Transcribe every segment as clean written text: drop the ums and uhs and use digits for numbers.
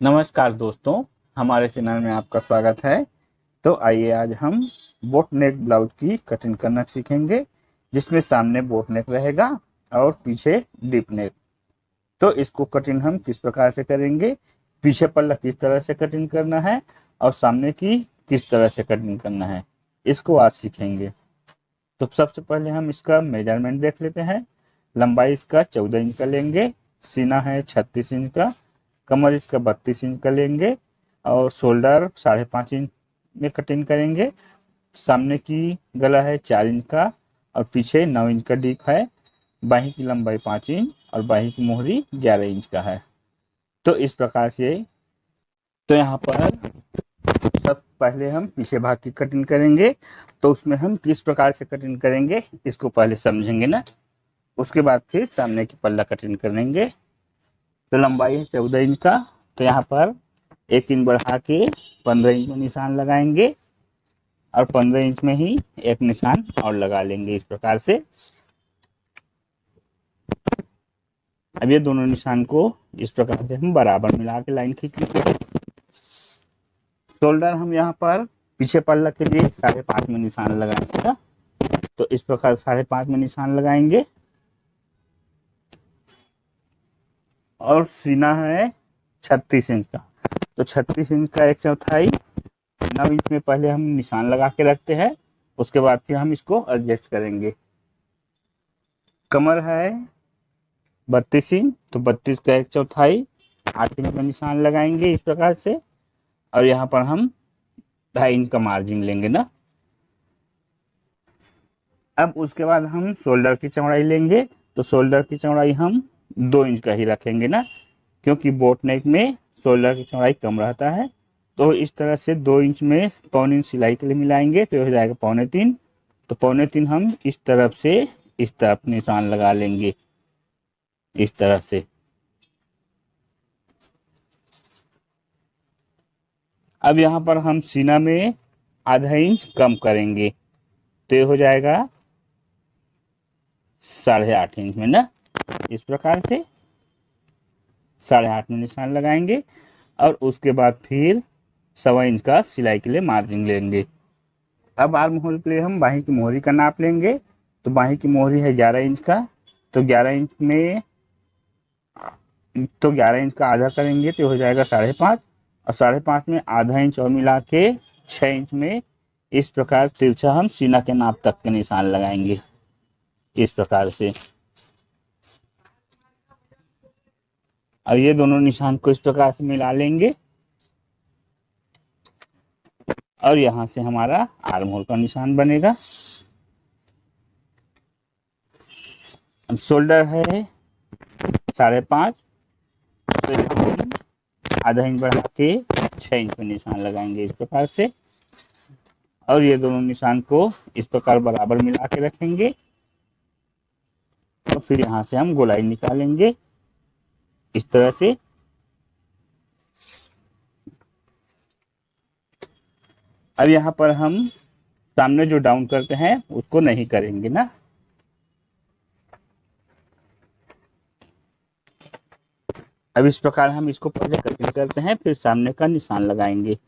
नमस्कार दोस्तों, हमारे चैनल में आपका स्वागत है। तो आइए आज हम बोट नेक ब्लाउज की कटिंग करना सीखेंगे, जिसमें सामने बोट नेक रहेगा और पीछे डीप नेक। तो इसको कटिंग हम किस प्रकार से करेंगे, पीछे पल्ला किस तरह से कटिंग करना है और सामने की किस तरह से कटिंग करना है, इसको आज सीखेंगे। तो सबसे पहले हम इसका मेजरमेंट देख लेते हैं। लंबाई इसका 14 इंच का लेंगे, सीना है 36 इंच का, कमर इसका 32 इंच का लेंगे और शोल्डर 5.5 इंच में कटिंग करेंगे। सामने की गला है 4 इंच का और पीछे 9 इंच का डीप है। बाही की लंबाई 5 इंच और बाही की मोहरी 11 इंच का है। तो इस प्रकार से तो यहाँ पर सब पहले हम पीछे भाग की कटिंग करेंगे। तो उसमें हम किस प्रकार से कटिंग करेंगे इसको पहले समझेंगे ना, उसके बाद फिर सामने की पल्ला कटिंग करेंगे। तो लंबाई है 14 इंच का, तो यहाँ पर 1 इंच बढ़ा के 15 इंच में निशान लगाएंगे और 15 इंच में ही एक निशान और लगा लेंगे इस प्रकार से। अब ये दोनों निशान को इस प्रकार से हम बराबर मिला के लाइन खींच लेंगे। शोल्डर हम यहाँ पर पीछे पल्ला के लिए 5.5 में निशान लगाएंगे। तो इस प्रकार 5.5 में निशान लगाएंगे और सीना है 36 इंच का, तो 36 इंच का 1/4 9 इंच में पहले हम निशान लगा के रखते हैं, उसके बाद फिर हम इसको एडजस्ट करेंगे। कमर है 32 इंच, तो 32 का 1/4 8 इंच में निशान लगाएंगे इस प्रकार से। और यहाँ पर हम 2.5 इंच का मार्जिन लेंगे ना। अब उसके बाद हम शोल्डर की चौड़ाई लेंगे, तो शोल्डर की चौड़ाई हम 2 इंच का ही रखेंगे ना, क्योंकि बोट नेक में शोल्डर की चौड़ाई कम रहता है। तो इस तरह से 2 इंच में 1/4 इंच सिलाई के लिए मिलाएंगे तो हो जाएगा 2.25। तो 2.25 हम इस तरफ से इस तरफ निशान लगा लेंगे इस तरह से। अब यहाँ पर हम सीना में आधा इंच कम करेंगे, तो ये हो जाएगा 8.5 इंच में ना। इस प्रकार से 8.5 में निशान लगाएंगे और उसके बाद फिर 1.25 इंच का सिलाई के लिए मार्जिन लेंगे। अब आर्म होल के लिए हम बाही की मोहरी का नाप लेंगे। तो बाही की मोहरी है 11 इंच का, तो 11 इंच में तो 11 इंच का आधा करेंगे तो हो जाएगा 5.5, और 5.5 में आधा इंच और मिला के 6 इंच में इस प्रकार तिरछा हम सीना के नाप तक के निशान लगाएंगे इस प्रकार से। और ये दोनों निशान को इस प्रकार से मिला लेंगे और यहाँ से हमारा आर्म होल का निशान बनेगा। अब शोल्डर है 5.5, तो हम आधा इंच बढ़ा के 6 इंच पे निशान लगाएंगे इस प्रकार से। और ये दोनों निशान को इस प्रकार बराबर मिला के रखेंगे और फिर यहाँ से हम गोलाई निकालेंगे इस तरह से। अब यहाँ पर हम सामने जो डाउन करते हैं उसको नहीं करेंगे ना। अब इस प्रकार हम इसको पहले कटिंग करते हैं, फिर सामने का निशान लगाएंगे।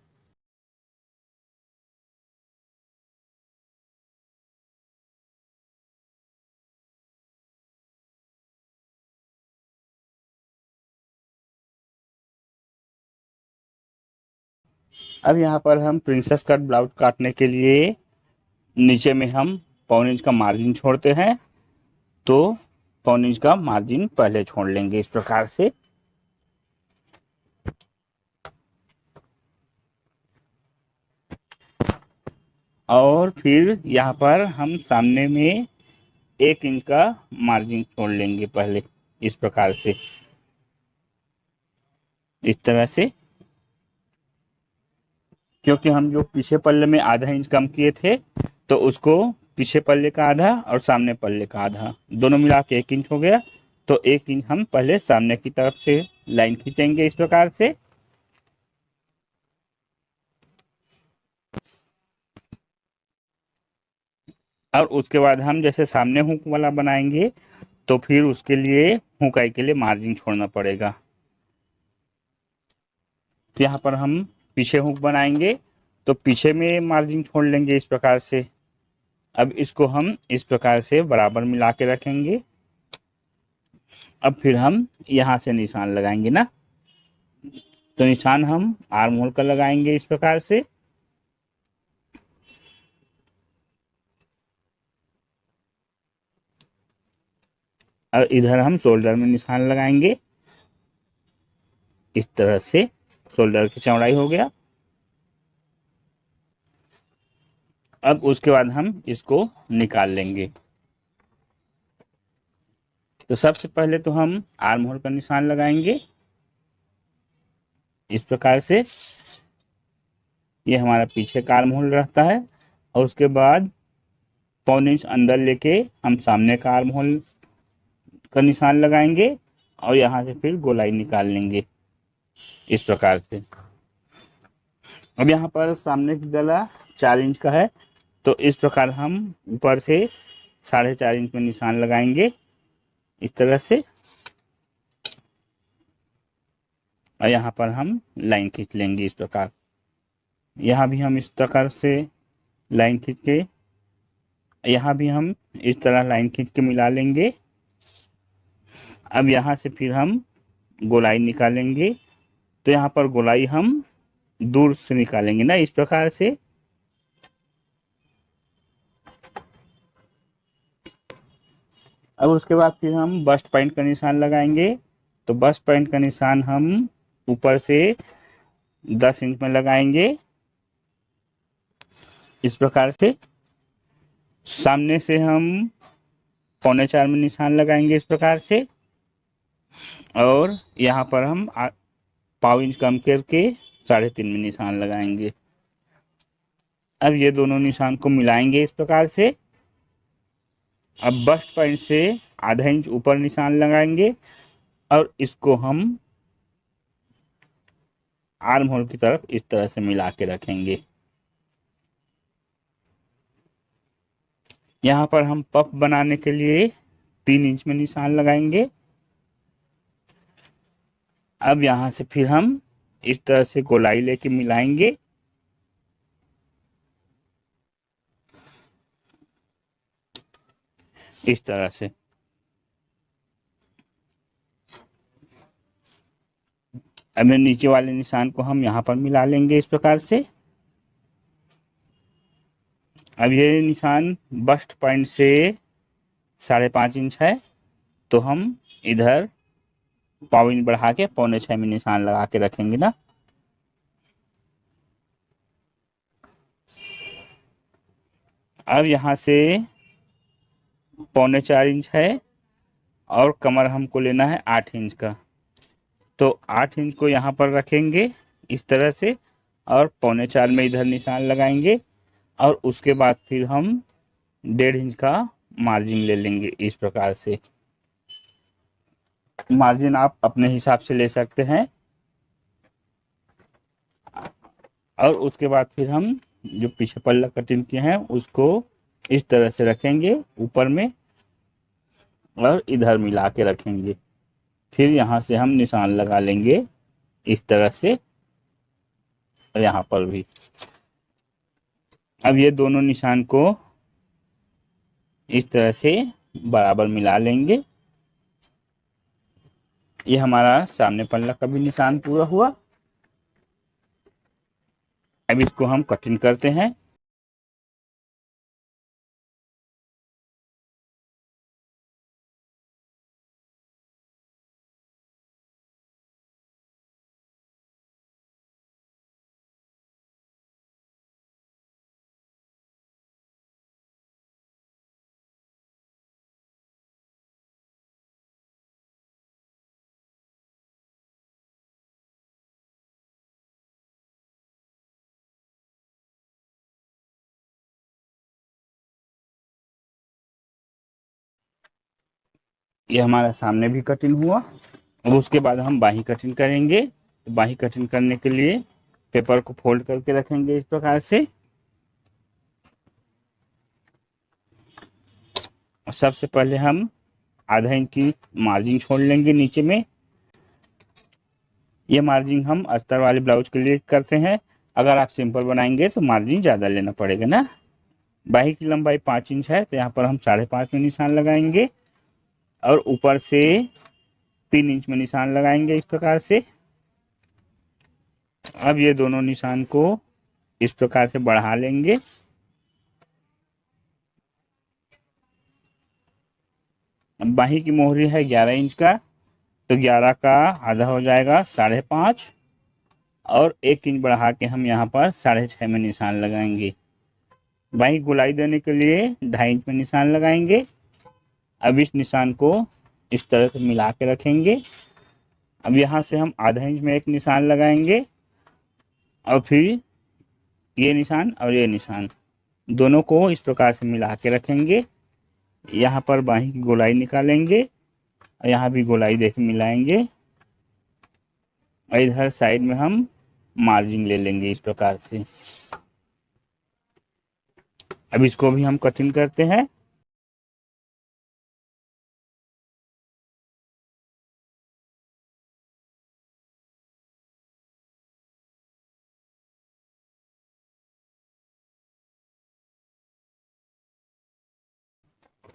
अब यहाँ पर हम प्रिंसेस कट ब्लाउज काटने के लिए नीचे में हम 1/4 इंच का मार्जिन छोड़ते हैं, तो 1/4 इंच का मार्जिन पहले छोड़ लेंगे इस प्रकार से। और फिर यहाँ पर हम सामने में 1 इंच का मार्जिन छोड़ लेंगे पहले इस प्रकार से, इस तरह से। क्योंकि हम जो पीछे पल्ले में आधा इंच कम किए थे, तो उसको पीछे पल्ले का आधा और सामने पल्ले का आधा दोनों मिला के 1 इंच हो गया। तो 1 इंच हम पहले सामने की तरफ से लाइन खींचेंगे इस प्रकार से। और उसके बाद हम जैसे सामने हुक वाला बनाएंगे, तो फिर उसके लिए हुकाई के लिए मार्जिन छोड़ना पड़ेगा। तो यहाँ पर हम पीछे हुक बनाएंगे, तो पीछे में मार्जिन छोड़ लेंगे इस प्रकार से। अब इसको हम इस प्रकार से बराबर मिला के रखेंगे। अब फिर हम यहाँ से निशान लगाएंगे ना, तो निशान हम आर्म होल का लगाएंगे इस प्रकार से। और इधर हम शोल्डर में निशान लगाएंगे इस तरह से। शोल्डर की चौड़ाई हो गया। अब उसके बाद हम इसको निकाल लेंगे। तो सबसे पहले तो हम आर्म होल का निशान लगाएंगे इस प्रकार से। ये हमारा पीछे का आर्म होल रहता है। और उसके बाद पौने इंच अंदर लेके हम सामने का आर्म होल का निशान लगाएंगे और यहाँ से फिर गोलाई निकाल लेंगे इस प्रकार से। अब यहाँ पर सामने की गला 4 इंच का है, तो इस प्रकार हम ऊपर से 4.5 इंच में निशान लगाएंगे इस तरह से। और यहाँ पर हम लाइन खींच लेंगे इस प्रकार। यहाँ भी हम इस प्रकार से लाइन खींच के, यहाँ भी हम इस तरह लाइन खींच के मिला लेंगे। अब यहाँ से फिर हम गोलाई निकालेंगे, तो यहाँ पर गोलाई हम दूर से निकालेंगे ना इस प्रकार से। अब उसके बाद फिर हम बस्ट पॉइंट का निशान लगाएंगे। तो बस्ट पॉइंट का निशान हम ऊपर से 10 इंच में लगाएंगे इस प्रकार से। सामने से हम 3.25 में निशान लगाएंगे इस प्रकार से। और यहाँ पर हम 1/4 इंच कम करके 3.5 में निशान लगाएंगे। अब ये दोनों निशान को मिलाएंगे इस प्रकार से। अब बस्ट पॉइंट से ½ इंच ऊपर निशान लगाएंगे और इसको हम आर्म होल की तरफ इस तरह से मिला के रखेंगे। यहाँ पर हम पफ बनाने के लिए 3 इंच में निशान लगाएंगे। अब यहाँ से फिर हम इस तरह से गोलाई लेके मिलाएंगे। इस तरह से। अब नीचे वाले निशान को हम यहाँ पर मिला लेंगे इस प्रकार से। अब ये निशान बस्ट पॉइंट से 5.5 इंच है, तो हम इधर 1/4 इंच बढ़ा के 5.25 में निशान लगा के रखेंगे ना। अब यहाँ से 4.25 इंच है और कमर हमको लेना है 8 इंच का, तो 8 इंच को यहाँ पर रखेंगे इस तरह से और 4.25 में इधर निशान लगाएंगे। और उसके बाद फिर हम 1.5 इंच का मार्जिन ले लेंगे इस प्रकार से। मार्जिन आप अपने हिसाब से ले सकते हैं। और उसके बाद फिर हम जो पीछे पल्ला कटिंग किए हैं उसको इस तरह से रखेंगे ऊपर में और इधर मिला के रखेंगे। फिर यहाँ से हम निशान लगा लेंगे इस तरह से और यहाँ पर भी। अब ये दोनों निशान को इस तरह से बराबर मिला लेंगे। ये हमारा सामने पल्ला का भी निशान पूरा हुआ। अब इसको हम कटिंग करते हैं। ये हमारा सामने भी कटिंग हुआ। अब उसके बाद हम बाही कटिंग करेंगे। तो बाही कटिंग करने के लिए पेपर को फोल्ड करके रखेंगे इस प्रकार से। सबसे पहले हम ½ इंच की मार्जिन छोड़ लेंगे नीचे में। ये मार्जिन हम अस्तर वाले ब्लाउज के लिए करते हैं। अगर आप सिंपल बनाएंगे तो मार्जिन ज़्यादा लेना पड़ेगा ना। बाही की लंबाई 5 इंच है, तो यहाँ पर हम 5.5 में निशान लगाएंगे और ऊपर से 3 इंच में निशान लगाएंगे इस प्रकार से। अब ये दोनों निशान को इस प्रकार से बढ़ा लेंगे। बाही की मोहरी है 11 इंच का, तो 11 का आधा हो जाएगा 5.5 और 1 इंच बढ़ा के हम यहाँ पर 6.5 में निशान लगाएंगे। बाही गोलाई देने के लिए 2.5 इंच में निशान लगाएंगे। अब इस निशान को इस तरह से मिला के रखेंगे। अब यहाँ से हम आधा इंच में एक निशान लगाएंगे और फिर ये निशान और ये निशान दोनों को इस प्रकार से मिला के रखेंगे। यहाँ पर बाही की गोलाई निकालेंगे और यहाँ भी गोलाई देके मिलाएंगे और इधर साइड में हम मार्जिन ले लेंगे इस प्रकार से। अब इसको भी हम कटिंग करते हैं।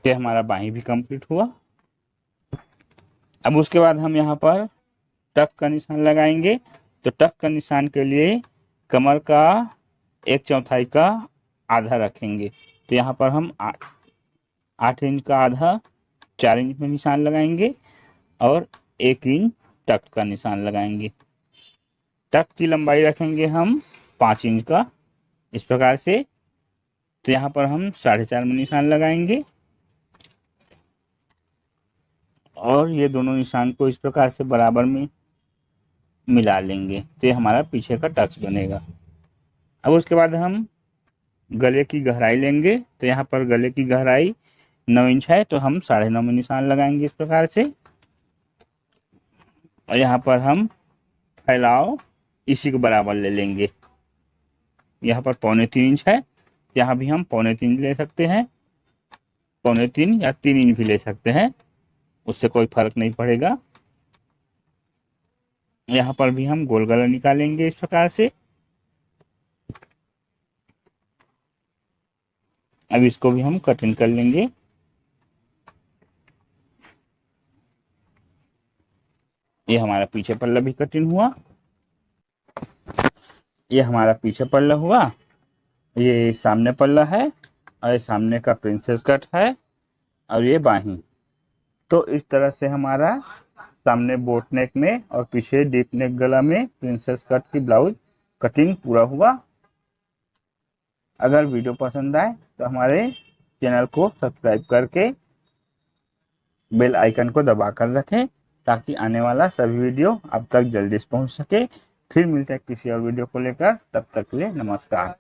ये हमारा बाही भी कंप्लीट हुआ। अब उसके बाद हम यहाँ पर टक का निशान लगाएंगे। तो टक का निशान के लिए कमर का 1/4 का आधा रखेंगे। तो यहाँ पर हम 8 इंच का आधा 4 इंच में निशान लगाएंगे और 1 इंच टक का निशान लगाएंगे। टक की लंबाई रखेंगे हम 5 इंच का इस प्रकार से। तो यहाँ पर हम 4.5 में निशान लगाएंगे और ये दोनों निशान को इस प्रकार से बराबर में मिला लेंगे। तो ये हमारा पीछे का टक्स बनेगा। अब उसके बाद हम गले की गहराई लेंगे। तो यहाँ पर गले की गहराई 9 इंच है, तो हम 9.5 में निशान लगाएंगे इस प्रकार से। और यहाँ पर हम फैलाव इसी के बराबर ले लेंगे। यहाँ पर 3.25 इंच है, यहाँ भी हम 3.25 ले सकते हैं, 3.25 या 3 इंच भी ले सकते हैं, उससे कोई फर्क नहीं पड़ेगा। यहाँ पर भी हम गोल गला निकालेंगे इस प्रकार से। अब इसको भी हम कटिंग कर लेंगे। ये हमारा पीछे पल्ला भी कटिंग हुआ। ये हमारा पीछे पल्ला हुआ, ये सामने पल्ला है और ये सामने का प्रिंसेस कट है और ये बाही। तो इस तरह से हमारा सामने बोट नेक में और पीछे डीप नेक गला में प्रिंसेस कट की ब्लाउज कटिंग पूरा हुआ। अगर वीडियो पसंद आए तो हमारे चैनल को सब्सक्राइब करके बेल आइकन को दबा कर रखें ताकि आने वाला सभी वीडियो आप तक जल्दी से पहुंच सके। फिर मिलते हैं किसी और वीडियो को लेकर, तब तक के लिए नमस्कार।